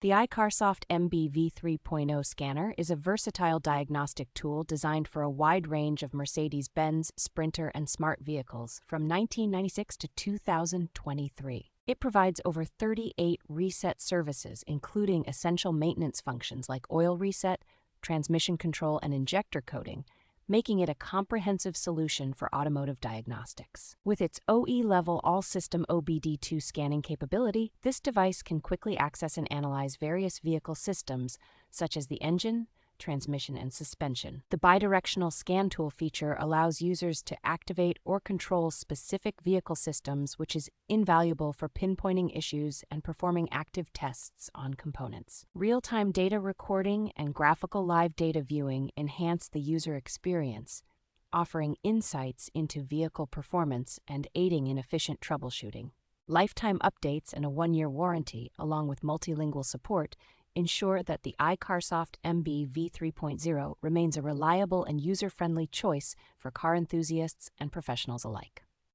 The iCarsoft MB V3.0 Scanner is a versatile diagnostic tool designed for a wide range of Mercedes-Benz, Sprinter, and Smart vehicles from 1996 to 2023. It provides over 38 reset services, including essential maintenance functions like oil reset, transmission control, and injector coating, making it a comprehensive solution for automotive diagnostics. With its OE-level all-system OBD2 scanning capability, this device can quickly access and analyze various vehicle systems, such as the engine, transmission, and suspension. The bidirectional scan tool feature allows users to activate or control specific vehicle systems, which is invaluable for pinpointing issues and performing active tests on components. Real-time data recording and graphical live data viewing enhance the user experience, offering insights into vehicle performance and aiding in efficient troubleshooting. Lifetime updates and a 1-year warranty, along with multilingual support, ensure that the iCarsoft MB V3.0 remains a reliable and user-friendly choice for car enthusiasts and professionals alike.